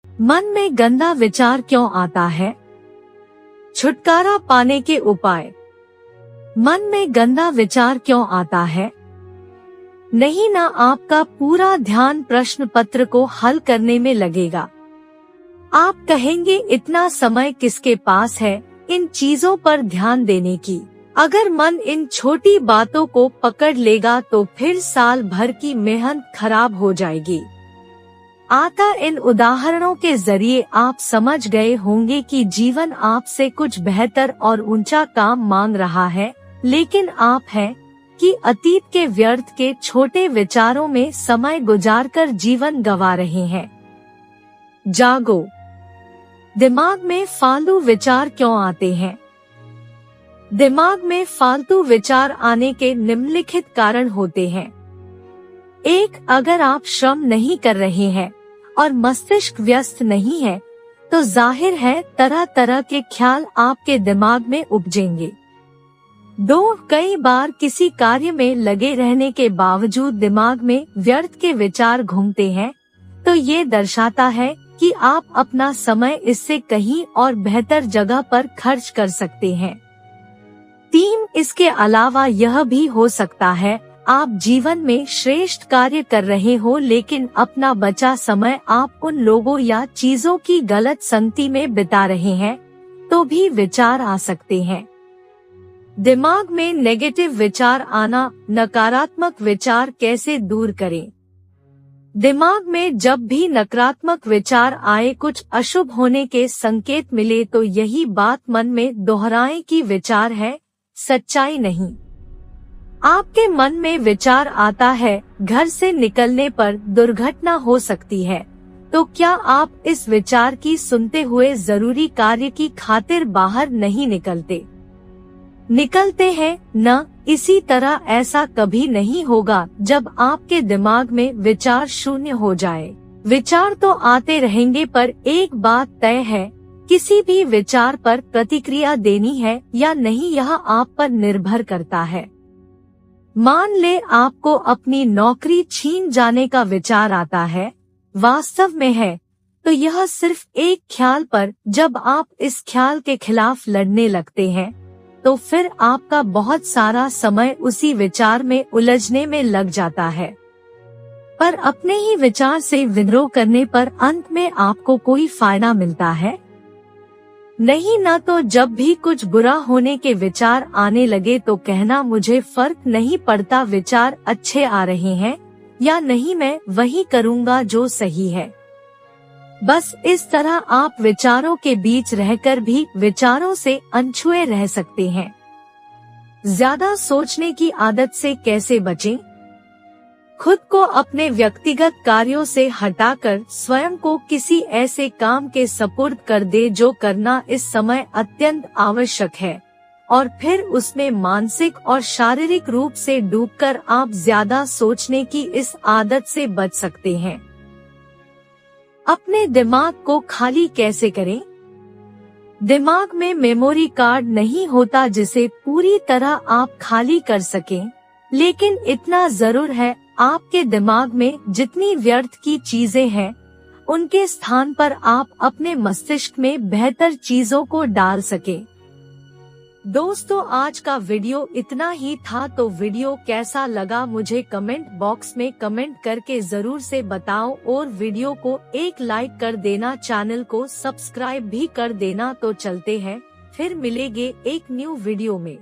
मन में गंदा विचार क्यों आता है? छुटकारा पाने के उपाय। मन में गंदा विचार क्यों आता है? नहीं ना, आपका पूरा ध्यान प्रश्न पत्र को हल करने में लगेगा। आप कहेंगे इतना समय किसके पास है इन चीजों पर ध्यान देने की। अगर मन इन छोटी बातों को पकड़ लेगा तो फिर साल भर की मेहनत खराब हो जाएगी। इन उदाहरणों के जरिए आप समझ गए होंगे कि जीवन आपसे कुछ बेहतर और ऊंचा काम मांग रहा है, लेकिन आप हैं कि अतीत के व्यर्थ के छोटे विचारों में समय गुजारकर जीवन गंवा रहे हैं। जागो। दिमाग में फालतू विचार क्यों आते हैं? दिमाग में फालतू विचार आने के निम्नलिखित कारण होते हैं। 1. अगर आप श्रम नहीं कर रहे हैं और मस्तिष्क व्यस्त नहीं है तो जाहिर है तरह तरह के ख्याल आपके दिमाग में उपजेंगे। 2. कई बार किसी कार्य में लगे रहने के बावजूद दिमाग में व्यर्थ के विचार घूमते हैं तो ये दर्शाता है कि आप अपना समय इससे कहीं और बेहतर जगह पर खर्च कर सकते हैं। 3. इसके अलावा यह भी हो सकता है आप जीवन में श्रेष्ठ कार्य कर रहे हो लेकिन अपना बचा समय आप उन लोगों या चीजों की गलत संगति में बिता रहे हैं तो भी विचार आ सकते हैं। दिमाग में नेगेटिव विचार आना, नकारात्मक विचार कैसे दूर करें? दिमाग में जब भी नकारात्मक विचार आए, कुछ अशुभ होने के संकेत मिले तो यही बात मन में दोहराएं कि विचार है, सच्चाई नहीं। आपके मन में विचार आता है घर से निकलने पर दुर्घटना हो सकती है, तो क्या आप इस विचार की सुनते हुए जरूरी कार्य की खातिर बाहर नहीं निकलते हैं न? इसी तरह ऐसा कभी नहीं होगा जब आपके दिमाग में विचार शून्य हो जाए। विचार तो आते रहेंगे पर एक बात तय है, किसी भी विचार पर प्रतिक्रिया देनी है या नहीं यह आप पर निर्भर करता है। मान ले आपको अपनी नौकरी छीन जाने का विचार आता है, वास्तव में है तो यह सिर्फ एक ख्याल पर जब आप इस ख्याल के खिलाफ लड़ने लगते हैं तो फिर आपका बहुत सारा समय उसी विचार में उलझने में लग जाता है। पर अपने ही विचार से विद्रोह करने पर अंत में आपको कोई फायदा मिलता है? नहीं ना। तो जब भी कुछ बुरा होने के विचार आने लगे तो कहना मुझे फर्क नहीं पड़ता विचार अच्छे आ रहे हैं या नहीं, मैं वही करूँगा जो सही है। बस इस तरह आप विचारों के बीच रहकर भी विचारों से अनछुए रह सकते हैं। ज्यादा सोचने की आदत से कैसे बचें? खुद को अपने व्यक्तिगत कार्यों से हटाकर स्वयं को किसी ऐसे काम के सपुर्द कर दे जो करना इस समय अत्यंत आवश्यक है और फिर उसमें मानसिक और शारीरिक रूप से डूबकर आप ज्यादा सोचने की इस आदत से बच सकते हैं। अपने दिमाग को खाली कैसे करें? दिमाग में मेमोरी कार्ड नहीं होता जिसे पूरी तरह आप खाली कर सकें, लेकिन इतना जरूर है आपके दिमाग में जितनी व्यर्थ की चीजें हैं उनके स्थान पर आप अपने मस्तिष्क में बेहतर चीजों को डाल सके। दोस्तों, आज का वीडियो इतना ही था, तो वीडियो कैसा लगा मुझे कमेंट बॉक्स में कमेंट करके जरूर से बताओ और वीडियो को एक लाइक कर देना, चैनल को सब्सक्राइब भी कर देना। तो चलते हैं, फिर मिलेंगे एक न्यू वीडियो में।